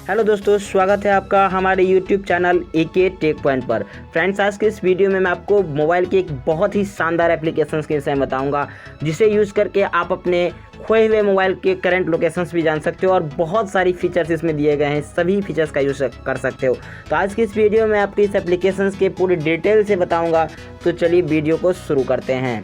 Hello दोस्तों, स्वागत है आपका हमारे YouTube channel AK tech point पर। फ्रेंड्स, आज के इस वीडियो में मैं आपको मोबाइल के एक बहुत ही शानदार एप्लीकेशंस के विषय में बताऊंगा, जिसे यूज़ करके आप अपने खोए हुए मोबाइल के करंट लोकेशंस भी जान सकते हो और बहुत सारी फीचर्स इसमें दिए गए हैं। सभी फीचर्स का यूज़ कर सकते हो। तो आज की इस वीडियो में आपको इस एप्लीकेशंस के पूरी डिटेल से बताऊँगा। तो चलिए वीडियो को शुरू करते हैं।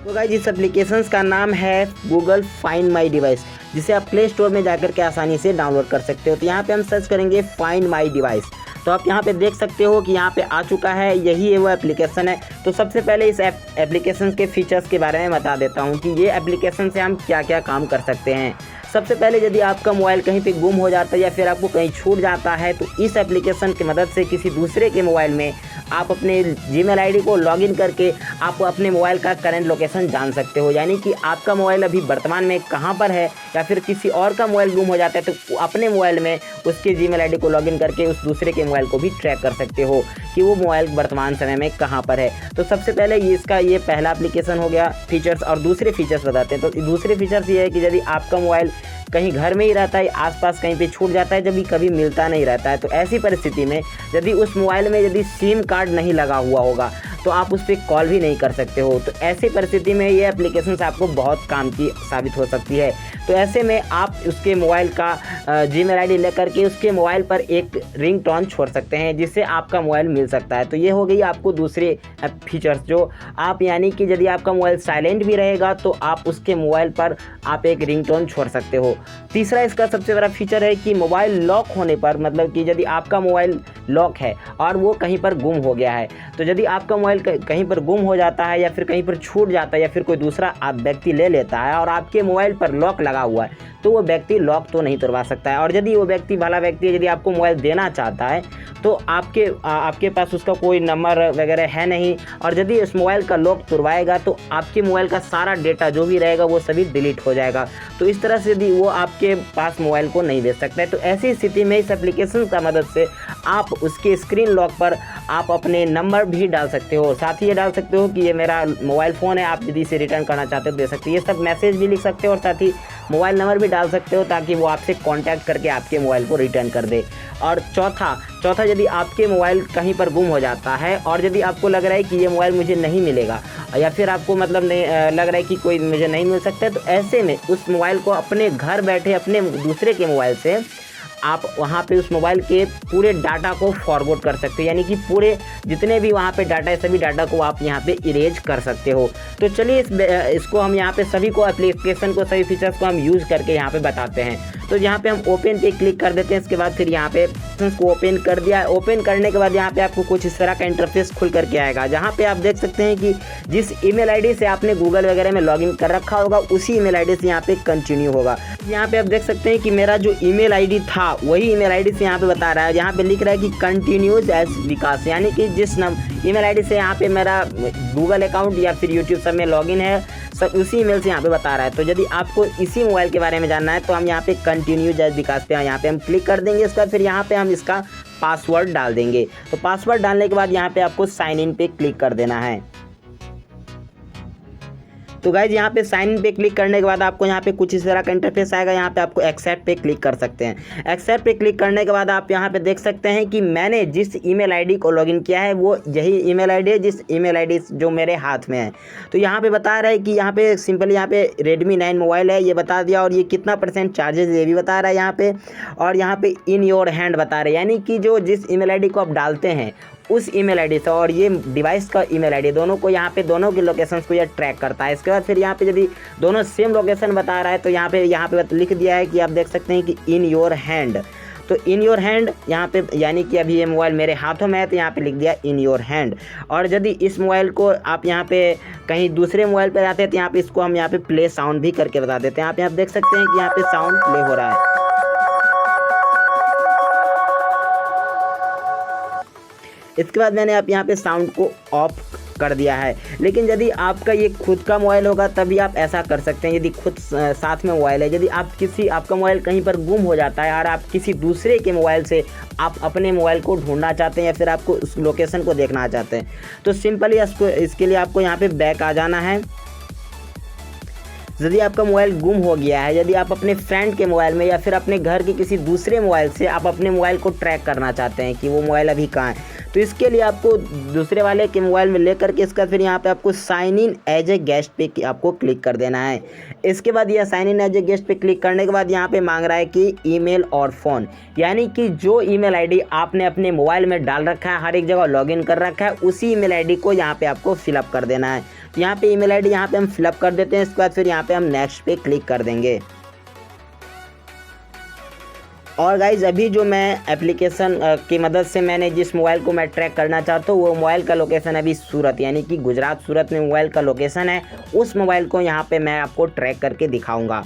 तो गाइस, इस एप्लीकेशंस का नाम है गूगल फाइंड माई डिवाइस, जिसे आप प्ले स्टोर में जाकर के आसानी से डाउनलोड कर सकते हो। तो यहाँ पे हम सर्च करेंगे फाइंड माई डिवाइस, तो आप यहाँ पे देख सकते हो कि यहाँ पे आ चुका है। यही है वो एप्लीकेशन है। तो सबसे पहले इस एप्लीकेशन के फीचर्स के बारे में बता देता हूँ कि ये एप्लीकेशन से हम क्या क्या काम कर सकते हैं। सबसे पहले यदि आपका मोबाइल कहीं पे गुम हो जाता है या फिर आपको कहीं छूट जाता है, तो इस एप्लीकेशन की मदद से किसी दूसरे के मोबाइल में आप अपने जीमेल आईडी को लॉगिन करके आप अपने मोबाइल का करंट लोकेशन जान सकते हो। यानी कि आपका मोबाइल अभी वर्तमान में कहाँ पर है, या फिर किसी और का मोबाइल गुम हो जाता है तो अपने मोबाइल में उसके जीमेल आईडी को लॉगिन करके उस दूसरे के मोबाइल को भी ट्रैक कर सकते हो कि वो मोबाइल वर्तमान समय में कहाँ पर है। तो सबसे पहले ये पहला एप्लीकेशन हो गया फीचर्स। और दूसरे फीचर्स बताते हैं। तो दूसरे फीचर्स ये है कि यदि आपका मोबाइल कहीं घर में ही रहता है, आसपास कहीं पे छूट जाता है, जब कभी मिलता नहीं रहता है, तो ऐसी परिस्थिति में यदि उस मोबाइल में यदि सिम कार्ड नहीं लगा हुआ होगा तो आप उस पर कॉल भी नहीं कर सकते हो। तो ऐसी परिस्थिति में ये एप्लीकेशन आपको बहुत काम की साबित हो सकती है। तो ऐसे में आप उसके मोबाइल का जीमेल आईडी लेकर के उसके मोबाइल पर एक रिंगटोन छोड़ सकते हैं, जिससे आपका मोबाइल मिल सकता है। तो ये हो गई आपको दूसरे फीचर्स, जो आप यानी कि यदि आपका मोबाइल साइलेंट भी रहेगा तो आप उसके मोबाइल पर आप एक रिंगटोन छोड़ सकते हो। तीसरा इसका सबसे बड़ा फीचर है कि मोबाइल लॉक होने पर, मतलब कि यदि आपका मोबाइल लॉक है और वो कहीं पर गुम हो गया है, तो यदि आपका मोबाइल कहीं पर गुम हो जाता है या फिर कहीं पर छूट जाता है या फिर कोई दूसरा व्यक्ति ले लेता है और आपके मोबाइल पर लॉक लगा हुआ है, तो वो व्यक्ति लॉक तो नहीं तोड़वा सकता है। और यदि वो व्यक्ति भला व्यक्ति यदि आपको मोबाइल देना चाहता है तो आपके पास उसका कोई नंबर वगैरह है नहीं, और यदि उस मोबाइल का लॉक तोड़वाएगा तो आपके मोबाइल का सारा डेटा जो भी रहेगा वो सभी डिलीट हो जाएगा। तो इस तरह से यदि वो आपके पास मोबाइल को नहीं दे सकता है, तो ऐसी स्थिति में इस एप्लीकेशन का मदद से आप उसके स्क्रीन लॉक पर आप अपने नंबर भी डाल सकते हो। साथ ही ये डाल सकते हो कि ये मेरा मोबाइल फ़ोन है, आप यदि इसे रिटर्न करना चाहते हो दे सकते हो। ये सब मैसेज भी लिख सकते हो और साथ ही मोबाइल नंबर भी डाल सकते हो, ताकि वो आपसे कांटेक्ट करके आपके मोबाइल को रिटर्न कर दे। और चौथा यदि आपके मोबाइल कहीं पर गुम हो जाता है और यदि आपको लग रहा है कि ये मोबाइल मुझे नहीं मिलेगा, या फिर आपको मतलब नहीं लग रहा है कि कोई मुझे नहीं मिल सकता है, तो ऐसे में उस मोबाइल को अपने घर बैठे अपने दूसरे के मोबाइल से आप वहाँ पे उस मोबाइल के पूरे डाटा को फॉरवर्ड कर सकते हो। यानी कि पूरे जितने भी वहाँ पे डाटा है सभी डाटा को आप यहाँ पे इरेज कर सकते हो। तो चलिए इसको हम यहाँ पे सभी को एप्लीकेशन को सभी फीचर्स को हम यूज़ करके यहाँ पे बताते हैं। तो यहाँ पे हम ओपन पे क्लिक कर देते हैं। इसके बाद फिर यहाँ पे को ओपन कर दिया। ओपन करने के बाद यहाँ पे आपको कुछ इस तरह का इंटरफेस खुल करके आएगा, जहाँ पे आप देख सकते हैं कि जिस ईमेल आईडी से आपने गूगल वगैरह में लॉगिन कर रखा होगा उसी ईमेल आईडी से यहाँ पे कंटिन्यू होगा। यहाँ पे आप देख सकते हैं कि मेरा जो ईमेल आईडी था वही ईमेल आईडी से यहाँ पे बता रहा है। यहाँ पे लिख रहा है कि कंटिन्यूज एज विकास, यानी कि जिस ईमेल आईडी से यहाँ पे मेरा गूगल अकाउंट या फिर यूट्यूब सब में लॉगिन है, सब उसी ईमेल से यहाँ पे बता रहा है। तो यदि आपको इसी मोबाइल के बारे में जानना है तो हम यहाँ पे कंटिन्यू एज विकास पे यहाँ पे हम क्लिक कर देंगे। इसके बाद फिर यहाँ पे हम इसका पासवर्ड डाल देंगे। तो पासवर्ड डालने के बाद यहाँ पे आपको साइन इन पे क्लिक कर देना है। तो गाइज, यहाँ पे साइन इन पे क्लिक करने के बाद आपको यहाँ पे कुछ इस तरह का इंटरफेस आएगा। यहाँ पे आपको एक्सेप्ट पे क्लिक कर सकते हैं। एक्सेप्ट पे क्लिक करने के बाद आप यहाँ पे देख सकते हैं कि मैंने जिस ईमेल आईडी को लॉगिन किया है वो यही ईमेल आईडी है जिस ईमेल आईडी जो मेरे हाथ में है। तो यहाँ पे बता रहा है कि यहाँ पे सिंपली यहाँ पे Redmi 9 मोबाइल है, ये बता दिया, और ये कितना % चार्जेस ये भी बता रहा है यहाँ पे। और यहाँ पे इन योर हैंड बता रहे हैं, यानी कि जो जिस ईमेल आईडी को आप डालते हैं उस ईमेल आईडी से और ये डिवाइस का ईमेल आईडी दोनों को यहाँ पे दोनों के लोकेशंस को ये ट्रैक करता है। इसके बाद फिर यहाँ पे यदि दोनों सेम लोकेशन बता रहा है तो यहाँ पे लिख दिया है कि आप देख सकते हैं कि इन योर हैंड। तो इन योर हैंड यहाँ पे यानी कि अभी ये मोबाइल मेरे हाथों में है, तो यहाँ पे लिख दिया इन योर हैंड। और यदि इस मोबाइल को आप यहाँ पे कहीं दूसरे मोबाइल पे जाते हैं तो यहाँ पे इसको हम यहाँ पे प्ले साउंड भी करके बता देते हैं। यहाँ पे आप देख सकते हैं कि यहाँ पे साउंड प्ले हो रहा है। इसके बाद मैंने आप यहाँ पे साउंड को ऑफ कर दिया है। लेकिन यदि आपका ये खुद का मोबाइल होगा तभी आप ऐसा कर सकते हैं, यदि खुद साथ में मोबाइल है। यदि आपका मोबाइल कहीं पर गुम हो जाता है और आप किसी दूसरे के मोबाइल से आप अपने मोबाइल को ढूंढना चाहते हैं या फिर आपको उस लोकेशन को देखना चाहते हैं, तो सिंपली इसके लिए आपको यहाँ पे बैक आ जाना है। यदि आपका मोबाइल गुम हो गया है, यदि आप अपने फ्रेंड के मोबाइल में या फिर अपने घर के किसी दूसरे मोबाइल से आप अपने मोबाइल को ट्रैक करना चाहते हैं कि वो मोबाइल अभी कहाँ है, तो इसके लिए आपको दूसरे वाले के मोबाइल में लेकर के इसका फिर यहाँ पे आपको sign in as a guest पे आपको क्लिक कर देना है। इसके बाद यह sign in as a guest पे क्लिक करने के बाद यहाँ पे मांग रहा है कि ईमेल और फ़ोन, यानी कि जो ईमेल आईडी आपने अपने मोबाइल में डाल रखा है, हर एक जगह लॉगिन कर रखा है, उसी ईमेल आईडी को यहाँ पे आपको फिलअप कर देना है। तो यहाँ पे ईमेल आईडी यहाँ पे हम फिलअप कर देते हैं। इसके बाद फिर यहाँ पे हम नेक्स्ट पे क्लिक कर देंगे। और गाइज़ अभी जो मैं एप्लीकेशन की मदद से मैंने जिस मोबाइल को मैं ट्रैक करना चाहता हूँ वो मोबाइल का लोकेशन अभी सूरत, यानी कि गुजरात सूरत में मोबाइल का लोकेशन है। उस मोबाइल को यहाँ पे मैं आपको ट्रैक करके दिखाऊंगा।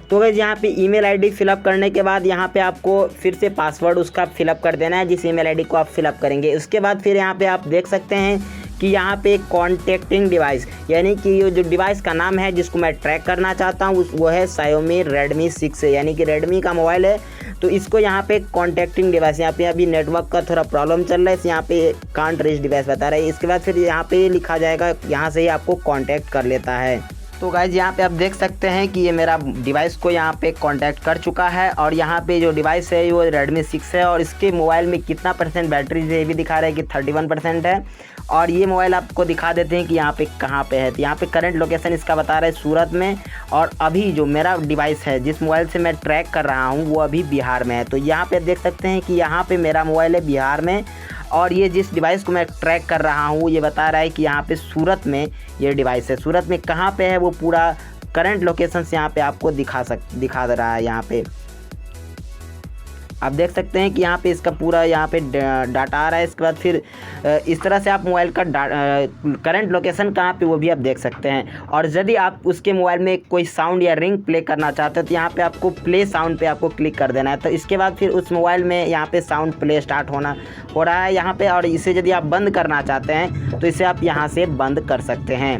तो गाइज़ यहाँ पे ईमेल आईडी फिलअप करने के बाद यहाँ पे आपको फिर से पासवर्ड उसका फिलअप कर देना है, जिस ईमेल आईडी को आप फिलअप करेंगे। उसके बाद फिर यहाँ पे आप देख सकते हैं कि यहाँ पे कॉन्टैक्टिंग डिवाइस, यानी कि ये जो डिवाइस का नाम है जिसको मैं ट्रैक करना चाहता हूँ वो है Xiaomi Redmi 6 है, यानी कि रेडमी का मोबाइल है। तो इसको यहाँ पे कॉन्टैक्टिंग डिवाइस, यहाँ पे अभी नेटवर्क का थोड़ा प्रॉब्लम चल रहा है, यहाँ पे कांट रीच डिवाइस बता रहा है। इसके बाद फिर यहाँ पे लिखा जाएगा, यहाँ से ही आपको कॉन्टैक्ट कर लेता है। तो गाइज़ यहाँ पे आप देख सकते हैं कि ये मेरा डिवाइस को यहाँ पे कांटेक्ट कर चुका है और यहाँ पे जो डिवाइस है वो Redmi 6 है और इसके मोबाइल में कितना % बैटरी है ये भी दिखा रहा है कि 31% है। और ये मोबाइल आपको दिखा देते हैं कि यहाँ पे कहाँ पे है। तो यहाँ पे करंट लोकेशन इसका बता रहा है सूरत में, और अभी जो मेरा डिवाइस है जिस मोबाइल से मैं ट्रैक कर रहा हूँ वो अभी बिहार में है। तो यहाँ पे देख सकते हैं कि यहाँ पे मेरा मोबाइल है बिहार में, और ये जिस डिवाइस को मैं ट्रैक कर रहा हूँ ये बता रहा है कि यहाँ पे सूरत में ये डिवाइस है। सूरत में कहाँ पे है वो पूरा करंट लोकेशन से यहाँ पे आपको दिखा दे रहा है। यहाँ पे आप देख सकते हैं कि यहाँ पे इसका पूरा यहाँ पे डाटा आ रहा है। इसके बाद फिर इस तरह से आप मोबाइल का करंट लोकेशन कहाँ पे वो भी आप देख सकते हैं। और यदि आप उसके मोबाइल में कोई साउंड या रिंग प्ले करना चाहते हैं तो यहाँ पे आपको प्ले साउंड पे आपको क्लिक कर देना है। तो इसके बाद फिर उस मोबाइल में यहाँ पे साउंड प्ले स्टार्ट हो रहा है यहाँ पे। और इसे यदि आप बंद करना चाहते हैं तो इसे आप यहाँ से बंद कर सकते हैं।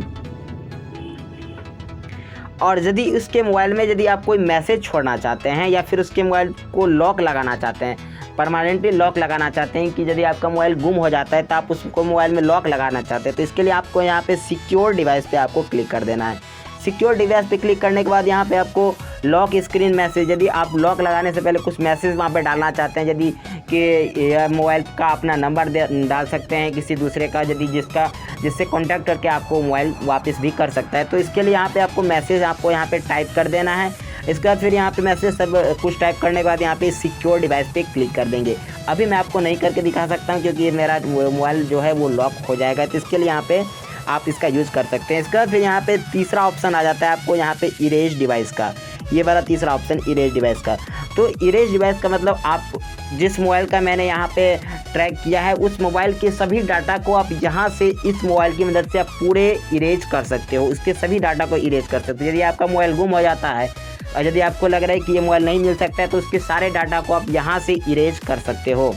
और यदि उसके मोबाइल में यदि आप कोई मैसेज छोड़ना चाहते हैं या फिर उसके मोबाइल को लॉक लगाना चाहते हैं, परमानेंटली लॉक लगाना चाहते हैं कि यदि आपका मोबाइल गुम हो जाता है तो आप उसको मोबाइल में लॉक लगाना चाहते हैं, तो इसके लिए आपको यहाँ पे सिक्योर डिवाइस पे आपको क्लिक कर देना है। सिक्योर डिवाइस पे क्लिक करने के बाद यहाँ पे आपको लॉक स्क्रीन मैसेज, यदि आप लॉक लगाने से पहले कुछ मैसेज वहाँ पे डालना चाहते हैं, यदि कि मोबाइल का अपना नंबर डाल सकते हैं किसी दूसरे का, यदि जिससे कांटेक्ट करके आपको मोबाइल वापस भी कर सकता है। तो इसके लिए यहाँ पे आपको मैसेज आपको यहाँ पे टाइप कर देना है। इसके बाद फिर यहाँ पे मैसेज सब कुछ टाइप करने के बाद यहाँ पे सिक्योर डिवाइस पे क्लिक कर देंगे। अभी मैं आपको नहीं करके दिखा सकता हूँ क्योंकि मेरा मोबाइल जो है वो लॉक हो जाएगा, तो इसके लिए यहाँ पे आप इसका यूज़ कर सकते हैं। इसके बाद फिर यहाँ पे तीसरा ऑप्शन आ जाता है आपको यहाँ पे इरेज डिवाइस का, ये वाला तीसरा ऑप्शन इरेज डिवाइस का। तो इरेज डिवाइस का मतलब आप जिस मोबाइल का मैंने यहाँ पे ट्रैक किया है उस मोबाइल के सभी डाटा को आप यहाँ से इस मोबाइल की मदद से आप पूरे इरेज कर सकते हो, उसके सभी डाटा को इरेज कर सकते हो। यदि आपका मोबाइल गुम हो जाता है और यदि आपको लग रहा है कि ये मोबाइल नहीं मिल सकता है तो उसके सारे डाटा को आप यहाँ से इरेज कर सकते हो।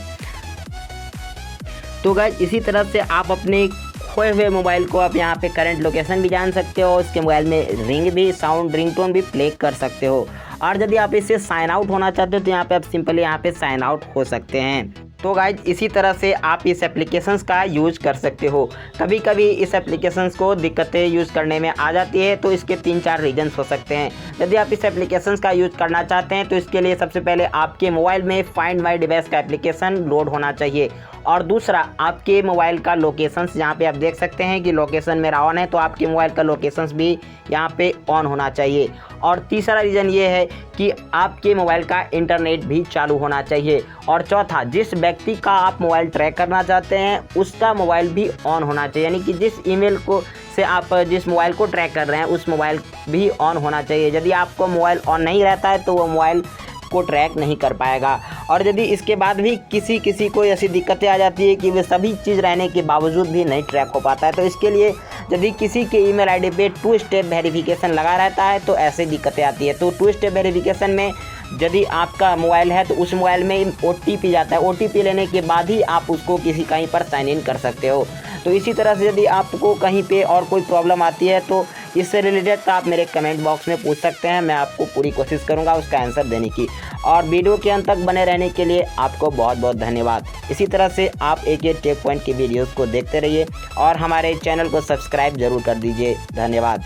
तो गाइस इसी तरह से आप अपने खोए हुए मोबाइल को आप यहाँ पे करंट लोकेशन भी जान सकते हो, उसके मोबाइल में रिंग भी, साउंड, रिंगटोन भी प्ले कर सकते हो। और यदि आप इसे साइन आउट होना चाहते हो तो यहाँ पे आप सिंपली यहाँ पे साइन आउट हो सकते हैं। तो गाइज इसी तरह से आप इस एप्लीकेशंस का यूज़ कर सकते हो। कभी कभी इस एप्लीकेशंस को दिक्कतें यूज़ करने में आ जाती है, तो इसके 3-4 रीजन्स हो सकते हैं। यदि आप इस एप्लीकेशंस का यूज़ करना चाहते हैं तो इसके लिए सबसे पहले आपके मोबाइल में फाइंड माई डिवाइस का एप्लीकेशन लोड होना चाहिए, और दूसरा आपके मोबाइल का लोकेशंस, यहाँ पे आप देख सकते हैं कि लोकेशन मेरा ऑन है तो आपके मोबाइल का लोकेशंस भी यहाँ पे ऑन होना चाहिए। और तीसरा रीज़न ये है कि आपके मोबाइल का इंटरनेट भी चालू होना चाहिए। और चौथा, जिस व्यक्ति का आप मोबाइल ट्रैक करना चाहते हैं उसका मोबाइल भी ऑन होना चाहिए, यानी कि जिस ईमेल को से आप जिस मोबाइल को ट्रैक कर रहे हैं उस मोबाइल भी ऑन होना चाहिए। यदि आपको मोबाइल ऑन नहीं रहता है तो वो मोबाइल को ट्रैक नहीं कर पाएगा। और यदि इसके बाद भी किसी को ऐसी दिक्कतें आ जाती है कि वे सभी चीज़ रहने के बावजूद भी नहीं ट्रैक हो पाता है, तो इसके लिए यदि किसी के ईमेल आईडी पे 2 स्टेप वेरिफिकेशन लगा रहता है तो ऐसे दिक्कतें आती है। तो 2 स्टेप वेरिफिकेशन में यदि आपका मोबाइल है तो उस मोबाइल में OTP जाता है, OTP लेने के बाद ही आप उसको कहीं पर साइन इन कर सकते हो। तो इसी तरह से यदि आपको कहीं पे और कोई प्रॉब्लम आती है तो इससे रिलेटेड तो आप मेरे कमेंट बॉक्स में पूछ सकते हैं, मैं आपको पूरी कोशिश करूंगा उसका आंसर देने की। और वीडियो के अंत तक बने रहने के लिए आपको बहुत बहुत धन्यवाद। इसी तरह से आप AK टेक पॉइंट की वीडियोस को देखते रहिए और हमारे चैनल को सब्सक्राइब जरूर कर दीजिए। धन्यवाद।